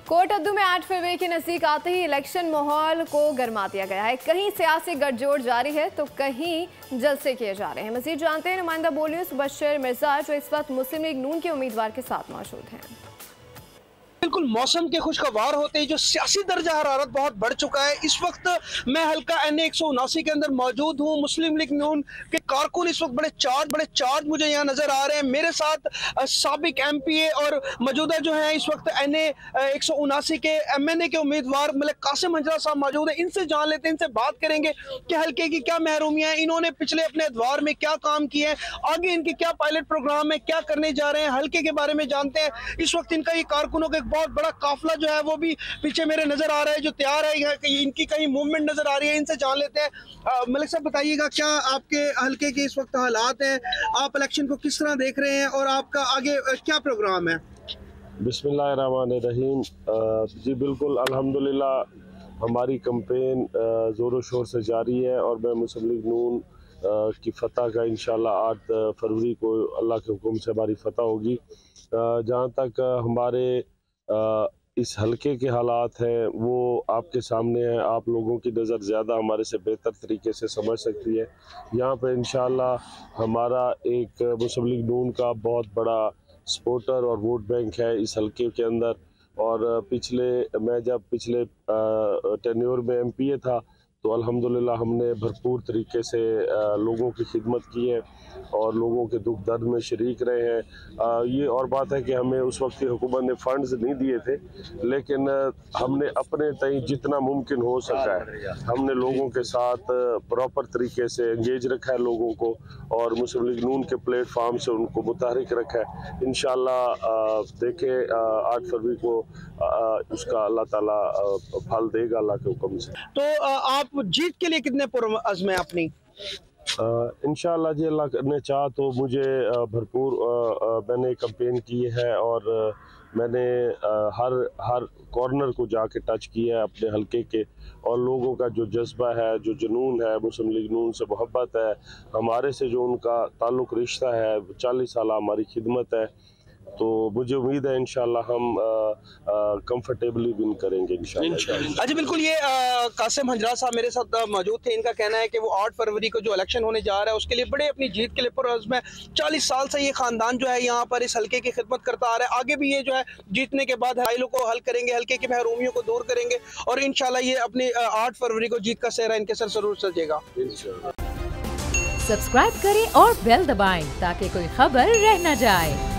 कोटद्दू में 8 फरवरी के नज़दीक आते ही इलेक्शन माहौल को गरमा दिया गया है। कहीं सियासी गठजोड़ जारी है तो कहीं जलसे किए जा रहे हैं। मजीद जानते हैं नुमाइंदा बोल न्यूज़ बशीर मिर्जा जो इस वक्त मुस्लिम लीग नून के उम्मीदवार के साथ मौजूद हैं। बिल्कुल मौसम के खुशगवार होते ही जो सियासी दर्जा हरारत बहुत बढ़ चुका है। इस वक्त मैं हल्का NA 179 के अंदर मौजूद हूँ। मुस्लिम लीग नून के कारकुन इस वक्त बड़े चार्ज मुझे यहाँ नजर आ रहे हैं। मेरे साथ साबिक MPA और मौजूदा जो है इस वक्त NA 179 के MNA के उम्मीदवार मलिक कासिम हंजरा साहब मौजूद है। इनसे जान लेते हैं, इनसे बात करेंगे कि हल्के की क्या महरूमियाँ हैं, इन्होंने पिछले अपने अदवार में क्या काम किए हैं, आगे इनके क्या पायलट प्रोग्राम है, क्या करने जा रहे हैं, हल्के के बारे में जानते हैं। इस वक्त इनका ये कारकुनों का बहुत बड़ा काफिला जो है वो भी पीछे मेरे नजर आ रहा है जो तैयार है। इनकी कहीं मूवमेंट नजर आ रही है, इनसे जान लेते हैं। मलिक साहब बताइएगा क्या आपके हल्के के इस वक्त हालात हैं, आप इलेक्शन को किस तरह देख रहे हैं और आपका आगे क्या प्रोग्राम है? बिस्मिल्लाहिर्रहमानिर्रहीम। जी बिल्कुल अल्हम्दुलिल्लाह हमारी कैंपेन ज़ोरों शोर से जारी है और मैं मुस्लिम लीग नून की फतह का इंशाल्लाह 8 फरवरी को अल्लाह के हुक्म से हमारी फतह होगी। जहाँ तक हमारे इस हलके के हालात हैं वो आपके सामने है। आप लोगों की नज़र ज़्यादा हमारे से बेहतर तरीके से समझ सकती है। यहाँ पे इंशाल्लाह हमारा एक मुस्लिम लीग नून का बहुत बड़ा सपोर्टर और वोट बैंक है इस हलके के अंदर। और मैं जब पिछले टेन्योर में MPA था तो अल्हम्दुलिल्लाह हमने भरपूर तरीके से लोगों की खिदमत की है और लोगों के दुख दर्द में शरीक रहे हैं। ये और बात है कि हमें उस वक्त की हुकूमत ने फंड्स नहीं दिए थे, लेकिन हमने अपने तय जितना मुमकिन हो सका है हमने लोगों के साथ प्रॉपर तरीके से एंगेज रखा है लोगों को और मुस्लिम लीग नून के प्लेटफार्म से उनको मुतहरिक रखा है। इंशाल्लाह देखें 8 फरवरी को उसका अल्लाह ताला फल देगा अल्लाह के हुक्म से। तो आप जीत के लिए कितने पुरअज़्म हैं अपनी? इंशाअल्लाह जी अल्लाह ने चाहा तो मुझे भरपूर मैंने कैंपेन की है और मैंने हर कॉर्नर को जाके टच किया है अपने हलके के। और लोगों का जो जज्बा है, जो जुनून है, मुस्लिम लीग नून से मोहब्बत है, हमारे से जो उनका ताल्लुक़ रिश्ता है, 40 साल हमारी खिदमत है, तो मुझे उम्मीद है इंशाल्लाह हम कंफर्टेबली विन करेंगे इंशाल्लाह। अच्छा बिल्कुल, ये कासिम हंजरा साहब मेरे साथ मौजूद थे। इनका कहना है कि वो 8 फरवरी को जो इलेक्शन होने जा रहा है उसके लिए बड़े अपनी जीत के लिए पुरअज़्म है। 40 साल से ये खानदान जो है यहाँ पर इस हल्के की खिदमत करता आ रहा है। आगे भी ये जो है जीतने के बाद हाइलों को हल करेंगे, हल्के की महरूमियों को दूर करेंगे और इंशाल्लाह ये अपनी 8 फरवरी को जीत का सेहरा इनके सर जरूर सजेगा। सब्सक्राइब करें और बेल दबाएं ताकि कोई खबर रह न जाए।